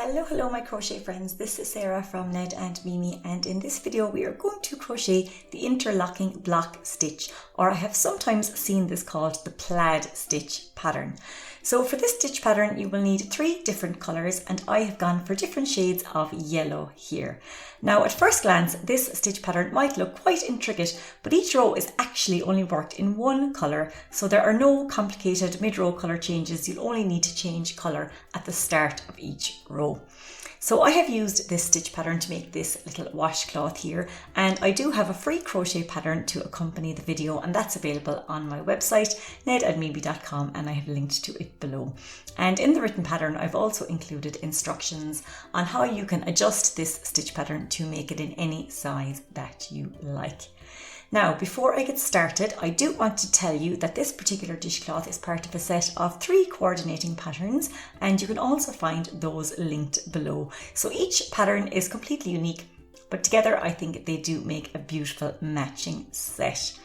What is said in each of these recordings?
Hello my crochet friends, this is Sarah from Ned and Mimi, and in this video we are going to crochet the interlocking block stitch, or I have sometimes seen this called the plaid stitch pattern. So for this stitch pattern you will need 3 different colours, and I have gone for different shades of yellow here. Now at first glance this stitch pattern might look quite intricate, but each row is actually only worked in one colour, so there are no complicated mid-row colour changes. You'll only need to change colour at the start of each row. So I have used this stitch pattern to make this little washcloth here, and I do have a free crochet pattern to accompany the video, and that's available on my website nedandmimi.com, and I have linked to it below. And in the written pattern I've also included instructions on how you can adjust this stitch pattern to make it in any size that you like. Now, before I get started, I do want to tell you that this particular dishcloth is part of a set of 3 coordinating patterns, and you can also find those linked below. So each pattern is completely unique, but together I think they do make a beautiful matching set.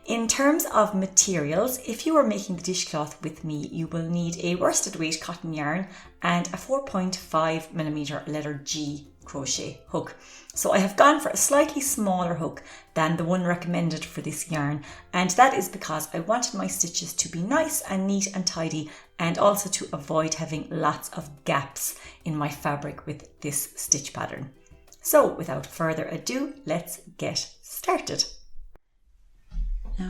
In terms of materials, if you are making the dishcloth with me, you will need a worsted weight cotton yarn and a 4.5mm letter G crochet hook. So I have gone for a slightly smaller hook than the one recommended for this yarn, and that is because I wanted my stitches to be nice and neat and tidy, and also to avoid having lots of gaps in my fabric with this stitch pattern. So without further ado, let's get started.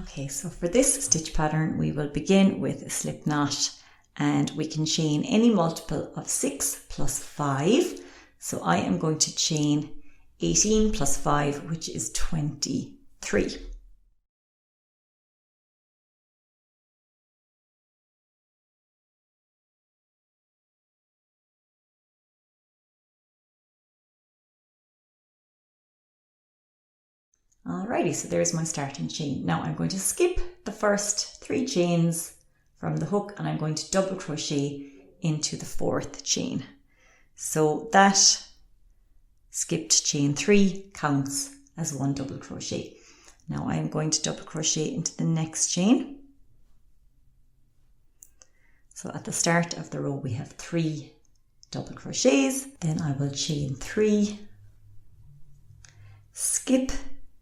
Okay, so for this stitch pattern we will begin with a slip knot, and we can chain any multiple of 6 plus 5. So I am going to chain 18 plus 5, which is 23. Alrighty, so there's my starting chain. Now I'm going to skip the first 3 chains from the hook, and I'm going to double crochet into the 4th chain. So that skipped chain 3 counts as 1 double crochet. Now I'm going to double crochet into the next chain. So at the start of the row we have 3 double crochets. Then I will chain 3, skip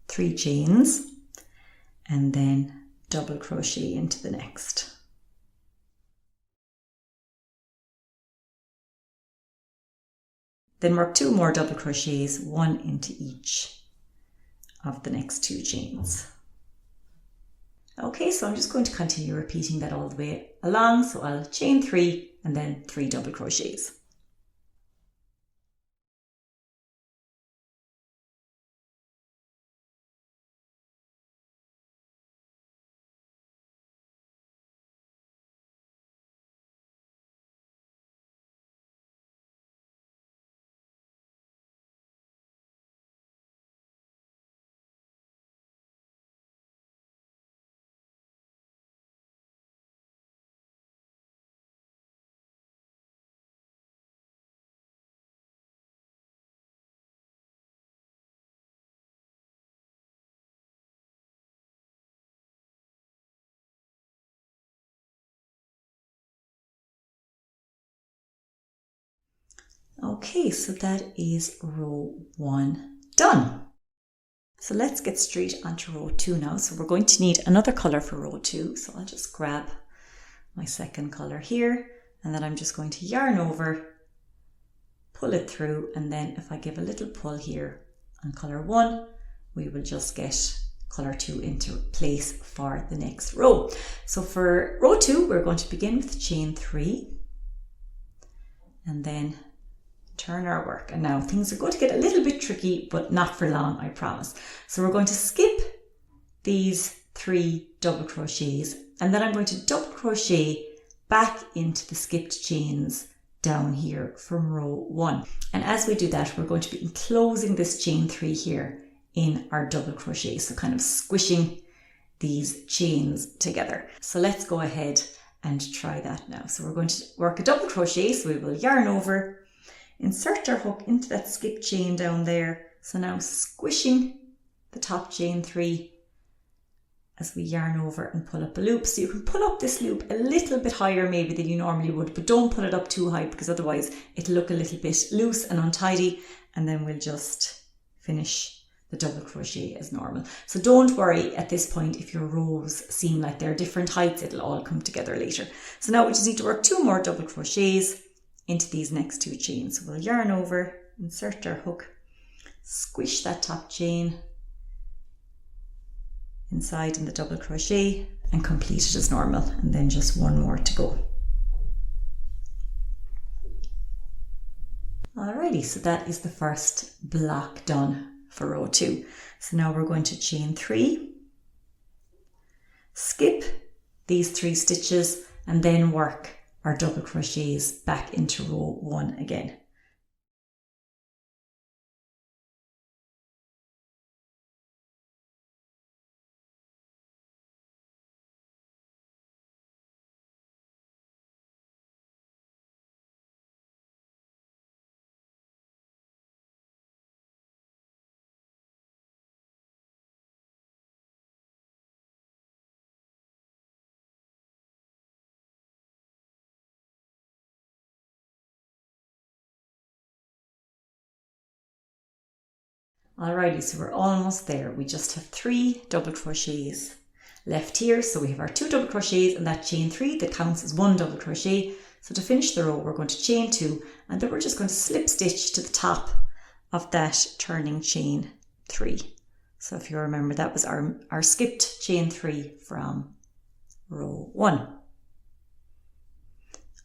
3 chains, and then double crochet into the next. Then work 2 more double crochets, 1 into each of the next 2 chains. Okay, so I'm just going to continue repeating that all the way along. So I'll chain 3 and then 3 double crochets. Okay, so that is row 1 done. So let's get straight onto row 2 now. So we're going to need another colour for row 2. So I'll just grab my second colour here, and then I'm just going to yarn over, pull it through, and then if I give a little pull here on colour 1, we will just get colour 2 into place for the next row. So for row 2, we're going to begin with chain 3, and then turn our work. And now things are going to get a little bit tricky, but not for long, I promise. So we're going to skip these 3 double crochets, and then I'm going to double crochet back into the skipped chains down here from row 1. And as we do that, we're going to be enclosing this chain 3 here in our double crochet, so kind of squishing these chains together. So let's go ahead and try that now. So we're going to work a double crochet, so we will yarn over, insert our hook into that skip chain down there. So now squishing the top chain 3 as we yarn over and pull up a loop. So you can pull up this loop a little bit higher maybe than you normally would, but don't pull it up too high because otherwise it'll look a little bit loose and untidy, and then we'll just finish the double crochet as normal. So don't worry at this point if your rows seem like they're different heights, it'll all come together later. So now we just need to work 2 more double crochets into these next 2 chains. So we'll yarn over, insert our hook, squish that top chain inside in the double crochet and complete it as normal, and then just 1 more to go. Alrighty, so that is the first block done for row 2. So now we're going to chain 3, skip these 3 stitches, and then work our double crochets back into row 1 again. Alrighty, so we're almost there. We just have 3 double crochets left here. So we have our 2 double crochets and that chain 3 that counts as 1 double crochet. So to finish the row, we're going to chain 2, and then we're just going to slip stitch to the top of that turning chain 3. So if you remember, that was our skipped chain 3 from row 1.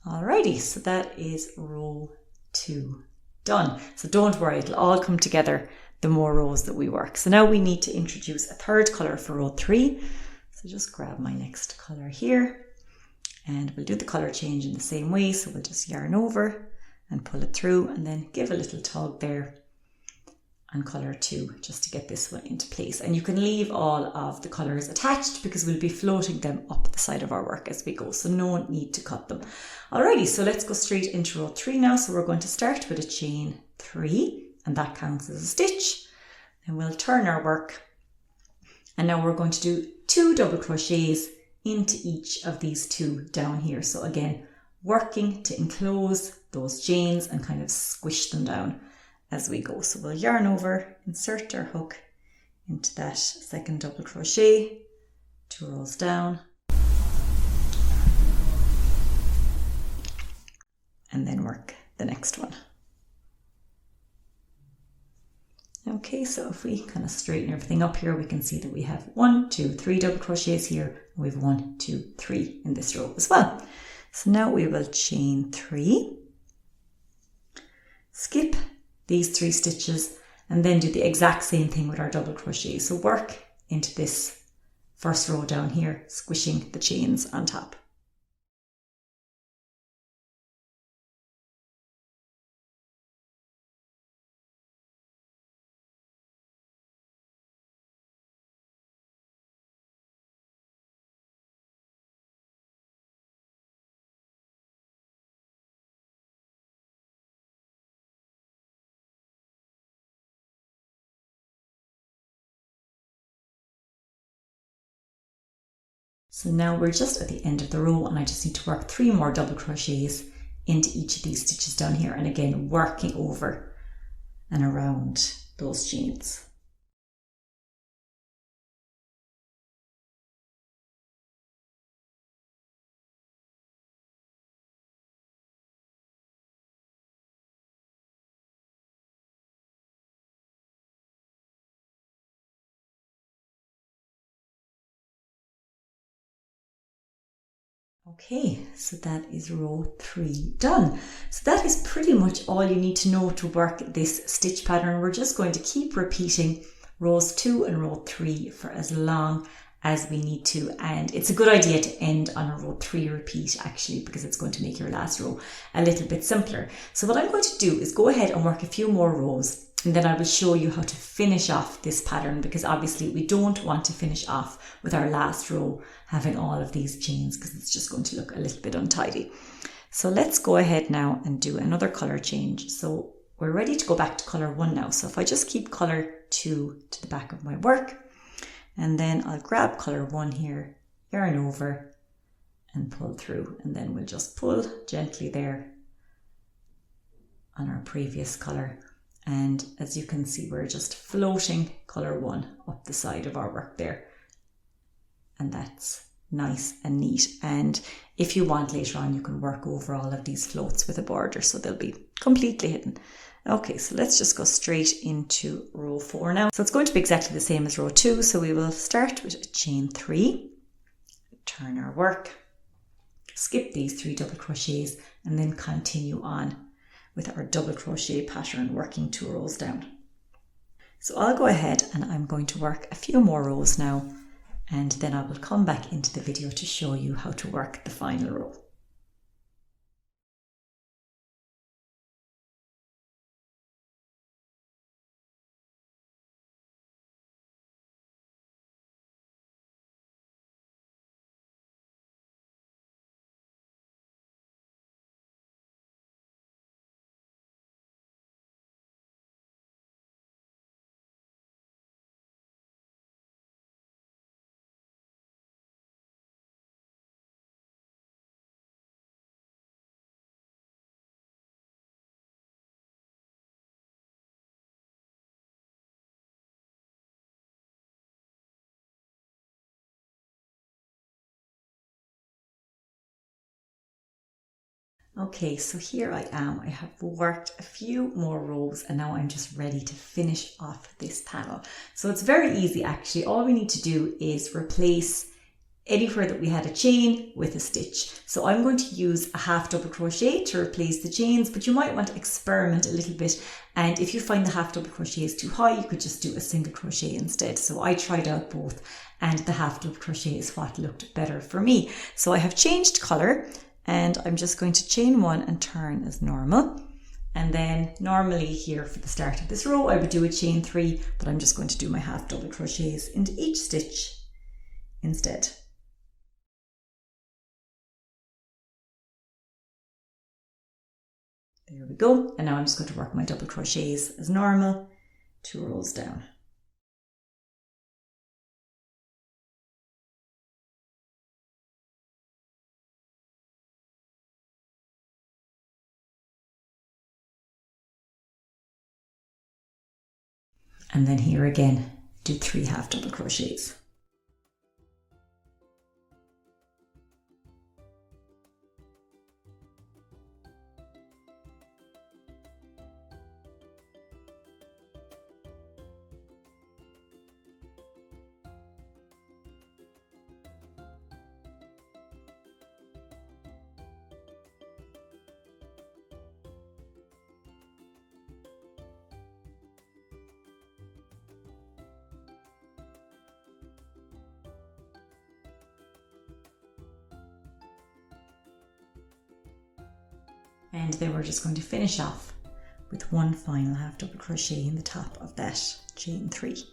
Alrighty, so that is row 2 done. So don't worry, it'll all come together the more rows that we work. So now we need to introduce a 3rd colour for row 3. So just grab my next colour here, and we'll do the colour change in the same way. So we'll just yarn over and pull it through, and then give a little tug there and colour 2 just to get this one into place. And you can leave all of the colours attached because we'll be floating them up the side of our work as we go, so no need to cut them. Alrighty, so let's go straight into row 3 now. So we're going to start with a chain 3, and that counts as a stitch. And we'll turn our work, and now we're going to do 2 double crochets into each of these 2 down here. So again, working to enclose those chains and kind of squish them down as we go. So we'll yarn over, insert our hook into that 2nd double crochet, 2 rows down, and then work the next one. Okay, so if we kind of straighten everything up here, we can see that we have 1, 2, 3 double crochets here, and we have 1, 2, 3 in this row as well. So now we will chain 3, skip these 3 stitches, and then do the exact same thing with our double crochet. So work into this first row down here, squishing the chains on top. So now we're just at the end of the row, and I just need to work 3 more double crochets into each of these stitches down here, and again working over and around those chains. Okay, so that is row 3 done. So that is pretty much all you need to know to work this stitch pattern. We're just going to keep repeating rows 2 and row 3 for as long as we need to, and it's a good idea to end on a row 3 repeat actually, because it's going to make your last row a little bit simpler. So what I'm going to do is go ahead and work a few more rows, and then I will show you how to finish off this pattern, because obviously we don't want to finish off with our last row having all of these chains, because it's just going to look a little bit untidy. So let's go ahead now and do another colour change. So we're ready to go back to colour 1 now. So if I just keep colour 2 to the back of my work, And then I'll grab colour 1 here, yarn over and pull through, and then we'll just pull gently there on our previous colour. And as you can see, we're just floating colour 1 up the side of our work there. And that's nice and neat. And if you want later on, you can work over all of these floats with a border, so they'll be completely hidden. Okay, so let's just go straight into row 4 now. So it's going to be exactly the same as row 2. So we will start with a chain 3, turn our work, skip these 3 double crochets, and then continue on with our double crochet pattern, working 2 rows down. So I'll go ahead and I'm going to work a few more rows now, and then I will come back into the video to show you how to work the final row. Okay, so here I am. I have worked a few more rows and now I'm just ready to finish off this panel. So it's very easy actually. All we need to do is replace anywhere that we had a chain with a stitch. So I'm going to use a half double crochet to replace the chains, but you might want to experiment a little bit. And if you find the half double crochet is too high, you could just do a single crochet instead. So I tried out both and the half double crochet is what looked better for me. So I have changed colour. And I'm just going to chain 1 and turn as normal. And then normally here for the start of this row, I would do a chain 3, but I'm just going to do my half double crochets into each stitch instead. There we go. And now I'm just going to work my double crochets as normal, 2 rows down. And then here again, do 3 half double crochets. And then we're just going to finish off with 1 final half double crochet in the top of that chain 3.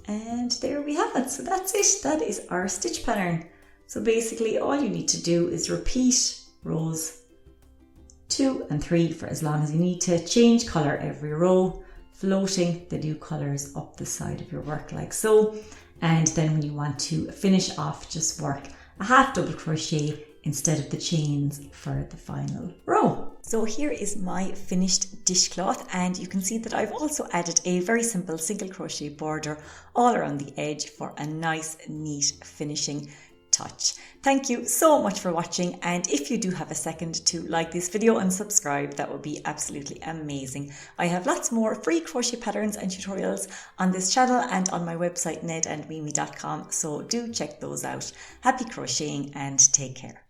And there we have it. So that's it. That is our stitch pattern. So basically all you need to do is repeat rows 2 and 3 for as long as you need to. Change colour every row, floating the new colours up the side of your work like so. And then when you want to finish off, just work a half double crochet instead of the chains for the final row. So here is my finished dishcloth, and you can see that I've also added a very simple single crochet border all around the edge for a nice neat finishing touch. Thank you so much for watching, and if you do have a second to like this video and subscribe, that would be absolutely amazing. I have lots more free crochet patterns and tutorials on this channel and on my website nedandmimi.com, so do check those out. Happy crocheting and take care.